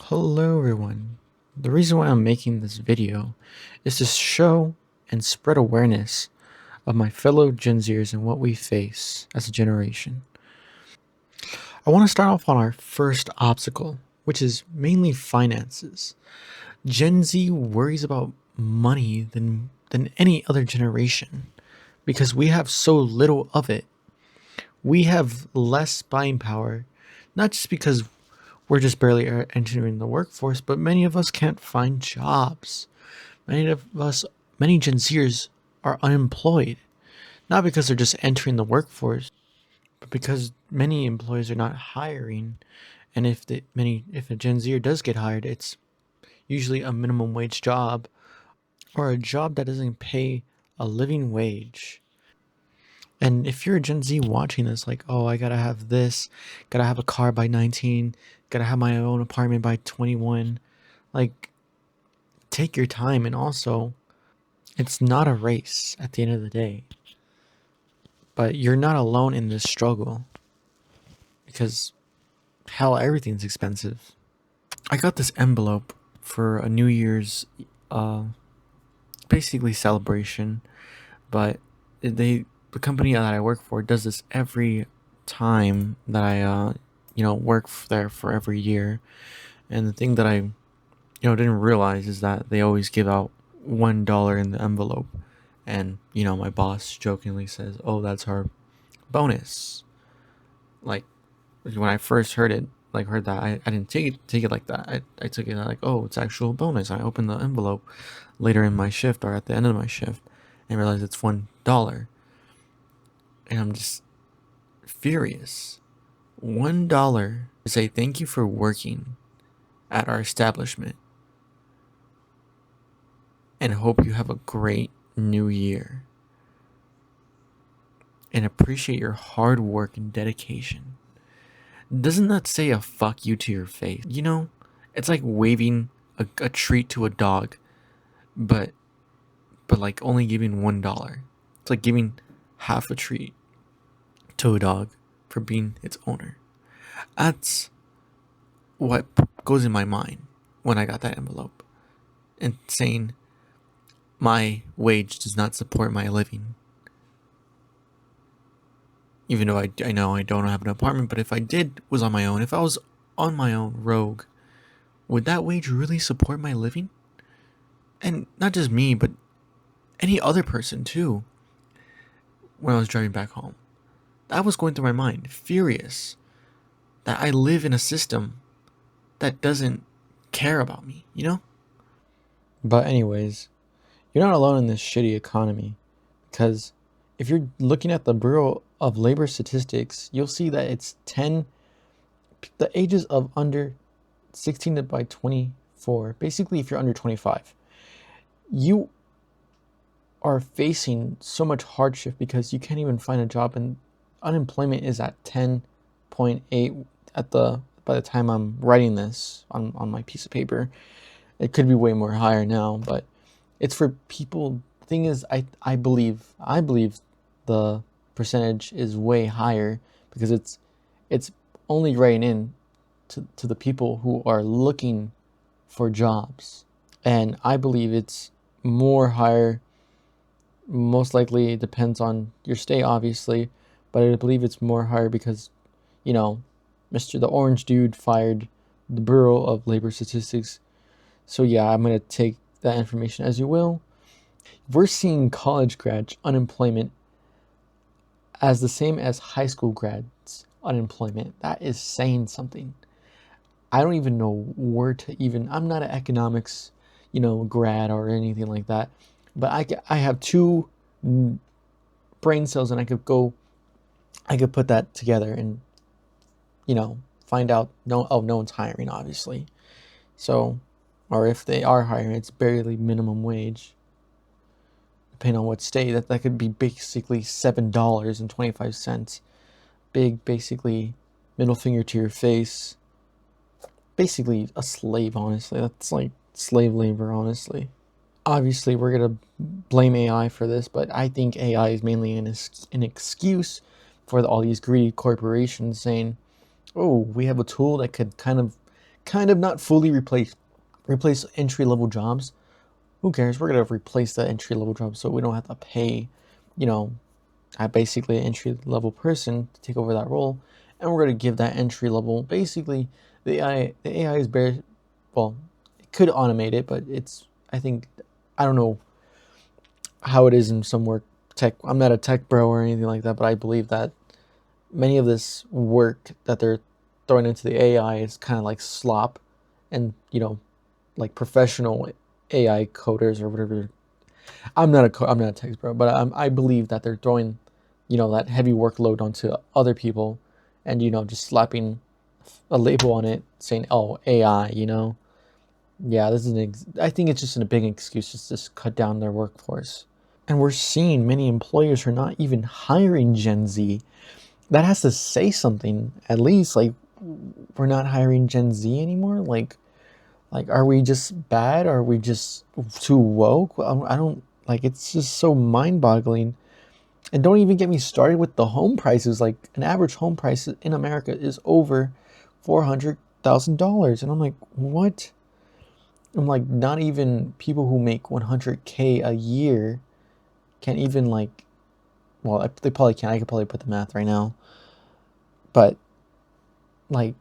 Hello everyone. The reason why I'm making this video is to show and spread awareness of my fellow Gen Zers and what we face as a generation. I want to start off on our first obstacle, which is mainly finances. Gen Z worries about money than any other generation because we have so little of it. We have less buying power, not just because we're just barely entering the workforce, but many of us can't find jobs. Many of us, many Gen Zers are unemployed, not because they're just entering the workforce, but because many employers are not hiring. And if a Gen Zer does get hired, it's usually a minimum wage job or a job that doesn't pay a living wage. And if you're a Gen Z watching this, like, oh, I gotta have this, gotta have a car by 19, gotta have my own apartment by 21, like, take your time. And also, it's not a race at the end of the day. But you're not alone in this struggle because, hell, everything's expensive. I got this envelope for a New Year's, uh, basically celebration, but the company that I work for does this every time that I, work there for every year. And the thing that I, didn't realize is that they always give out $1 in the envelope. And, my boss jokingly says, oh, that's our bonus. Like, when I first heard that, I didn't take it like that. I took it like, oh, it's actual bonus. I opened the envelope later in my shift or at the end of my shift and realized it's $1. And I'm just furious. $1 to say thank you for working at our establishment and hope you have a great new year. And appreciate your hard work and dedication. Doesn't that say a fuck you to your face? It's like waving a treat to a dog, but like only giving $1. It's like giving half a treat to a dog for being its owner. That's what goes in my mind when I got that envelope and saying my wage does not support my living. Even though I know I don't have an apartment, but if I was on my own, if I was on my own rogue, would that wage really support my living? And not just me, but any other person too. When I was driving back home, that was going through my mind, furious that I live in a system that doesn't care about me? But anyways, you're not alone in this shitty economy because if you're looking at the Bureau of Labor Statistics, you'll see that it's the ages of under 16 by 24. Basically, if you're under 25, you are facing so much hardship because you can't even find a job, and unemployment is at 10.8 by the time I'm writing this on my piece of paper. It could be way more higher now, but it's for people. Thing is, I believe the percentage is way higher because it's only writing in to the people who are looking for jobs. And I believe it's more higher. Most likely it depends on your state, obviously, but I believe it's more higher because, Mr. the Orange Dude fired the Bureau of Labor Statistics. So yeah, I'm going to take that information as you will. We're seeing college grads unemployment as the same as high school grads unemployment. That is saying something. I don't even know where to I'm not an economics, grad or anything like that, but I have two brain cells and I could put that together and, find out, no one's hiring, obviously. So, or if they are hiring, it's barely minimum wage. Depending on what state, that could be basically $7.25. Basically, middle finger to your face. Basically, a slave, honestly. That's like slave labor, honestly. Obviously, we're going to blame AI for this, but I think AI is mainly an excuse for all these greedy corporations saying, oh, we have a tool that could kind of kind of not fully replace entry level jobs. Who cares? We're gonna replace the entry level job so we don't have to pay, you know, basically an entry level person to take over that role, and we're gonna give that entry level basically the AI is bare. Well, it could automate it, but it's I think I don't know how it is in some work tech. I'm not a tech bro or anything like that, but I believe that many of this work that they're throwing into the AI is kind of like slop, and like professional AI coders or whatever. I'm not a tech bro, but I believe that they're throwing, that heavy workload onto other people, and just slapping a label on it saying, "Oh, AI," Yeah, this is I think it's just a big excuse just to cut down their workforce. And we're seeing many employers who are not even hiring Gen Z. That has to say something, at least. Like, we're not hiring Gen Z anymore. Like, are we just bad? Are we just too woke? I don't like. It's just so mind-boggling. And don't even get me started with the home prices. Like, an average home price in America is over $400,000, and I'm like, what? I'm like, not even people who make 100K a year can even like. Well, they probably can. I could probably put the math right now, but like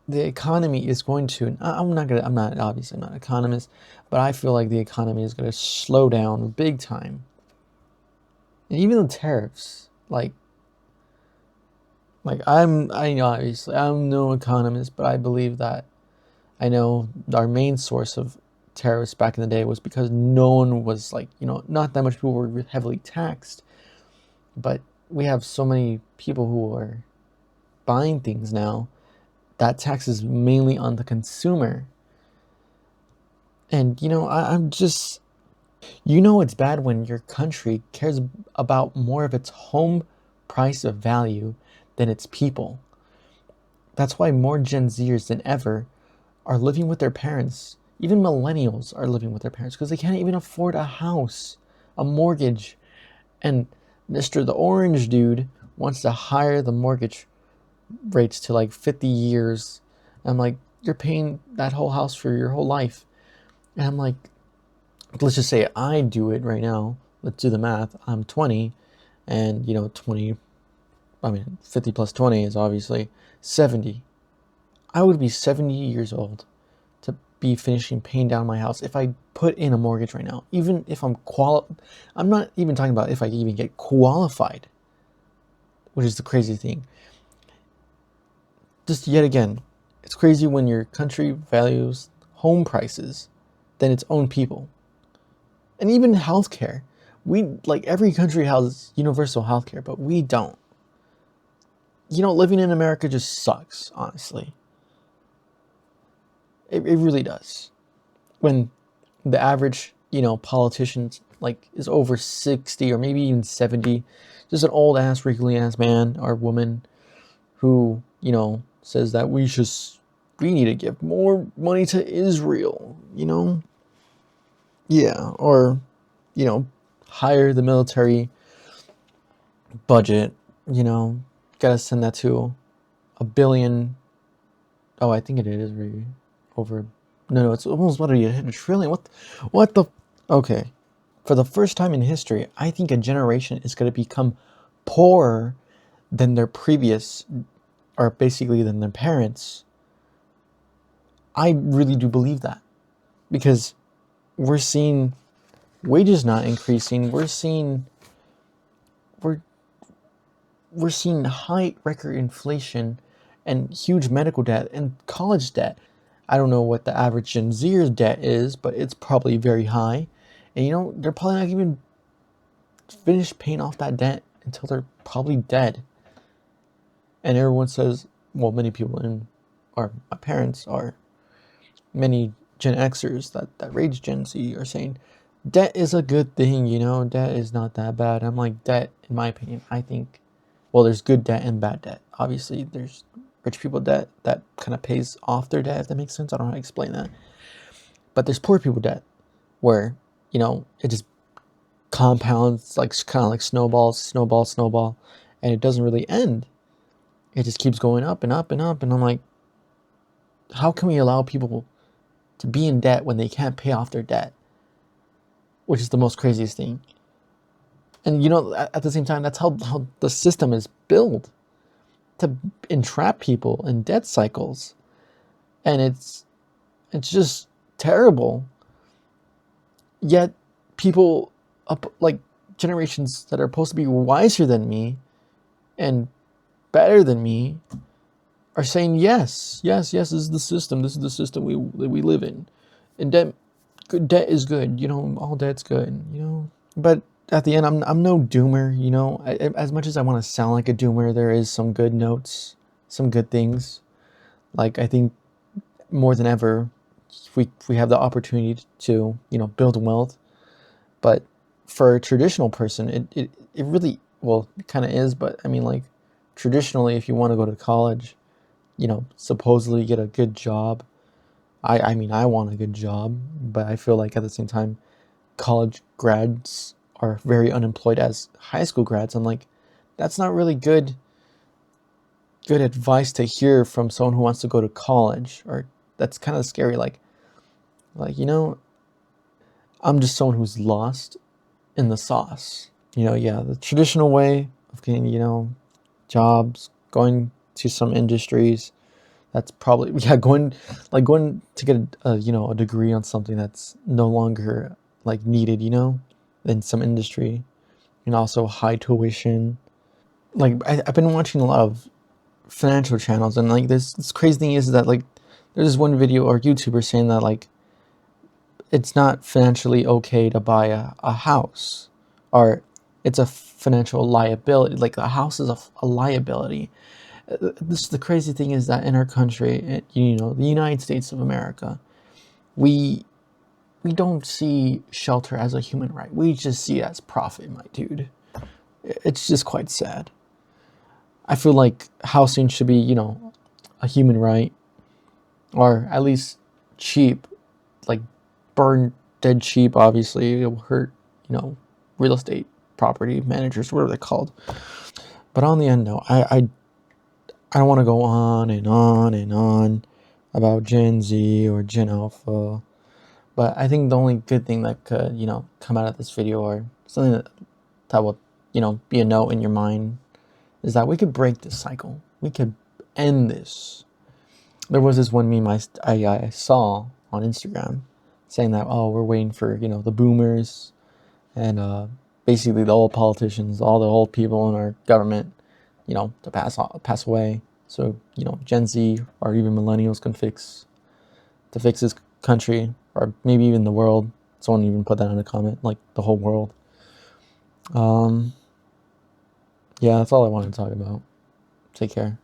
the economy is going to. I'm not obviously I'm not an economist, but I feel like the economy is going to slow down big time. And even the tariffs, I know obviously I'm no economist, but I believe that I know our main source of tariffs back in the day was because no one was like, not that much people were heavily taxed, but we have so many people who are buying things now. That tax is mainly on the consumer. And I'm just, it's bad when your country cares about more of its home price of value than its people. That's why more Gen Zers than ever are living with their parents. Even millennials are living with their parents because they can't even afford a house, a mortgage. And Mr. The Orange Dude wants to hire the mortgage rates to like 50 years. I'm like, you're paying that whole house for your whole life. And I'm like, let's just say I do it right now. Let's do the math. I'm 20, and 20, I mean, 50 plus 20 is obviously 70. I would be 70 years old to be finishing paying down my house if I put in a mortgage right now. Even if I'm not even talking about if I even get qualified, which is the crazy thing. Just yet again, it's crazy when your country values home prices than its own people. And even healthcare. Like every country has universal healthcare, but we don't. Living in America just sucks, honestly. It really does. When the average, politician like is over 60 or maybe even 70, just an old ass, wrinkly ass man or woman who, says that we need to give more money to Israel. Yeah, or, hire the military budget, gotta send that to a billion. Oh, I think it is really over. No, it's almost what are you hit a trillion? What the? Okay, for the first time in history, I think a generation is gonna become poorer than their previous, or basically than their parents. I really do believe that because we're seeing wages not increasing. We're we're seeing high record inflation and huge medical debt and college debt. I don't know what the average Gen Zer's debt is, but it's probably very high. And they're probably not even finished paying off that debt until they're probably dead. And everyone says, well, many people or my parents are many Gen Xers that rage Gen Z are saying debt is a good thing, debt is not that bad. I'm like, debt, in my opinion, I think, well, there's good debt and bad debt. Obviously, there's rich people debt that kind of pays off their debt, if that makes sense. I don't know how to explain that. But there's poor people debt where, it just compounds like kind of like snowball, and it doesn't really end. It just keeps going up and up and up. And I'm like, how can we allow people to be in debt when they can't pay off their debt? Which is the most craziest thing. And at the same time, that's how the system is built, to entrap people in debt cycles. And it's just terrible. Yet people up, like generations that are supposed to be wiser than me and better than me, are saying yes, yes, yes, this is the system. This is the system we live in. And debt is good. All debt's good. But at the end, I'm no doomer. As much as I want to sound like a doomer, there is some good notes, some good things. Like, I think more than ever, we have the opportunity to build wealth. But for a traditional person, it really, well, it kind of is. But I mean, like, traditionally, if you want to go to college, supposedly get a good job. I mean, I want a good job, but I feel like at the same time, college grads are very unemployed as high school grads. I'm like, that's not really good advice to hear from someone who wants to go to college. Or that's kind of scary. Like, I'm just someone who's lost in the sauce. Yeah, the traditional way of getting, jobs, going to some industries, that's probably, yeah, going to get a degree on something that's no longer like needed, in some industry, and also high tuition. Like, I've been watching a lot of financial channels, and like this crazy thing is that, like, there's this one video or YouTuber saying that, like, it's not financially okay to buy a house, or it's a financial liability. Like, a house is a liability. The crazy thing is that in our country, the United States of America, we don't see shelter as a human right. We just see it as profit, my dude. It's just quite sad. I feel like housing should be, a human right, or at least cheap. Like, burn dead cheap. Obviously, it will hurt, real estate property managers, whatever they're called. But on the end, no, I don't want to go on and on and on about Gen Z or Gen Alpha. But I think the only good thing that could, come out of this video, or something that will, be a note in your mind, is that we could break this cycle. We could end this. There was this one meme I saw on Instagram saying that, oh, we're waiting for, the boomers and basically the old politicians, all the old people in our government, to pass away. So, Gen Z or even millennials can fix this country, or maybe even the world. Someone even put that in a comment, like the whole world. Yeah, that's all I wanted to talk about. Take care.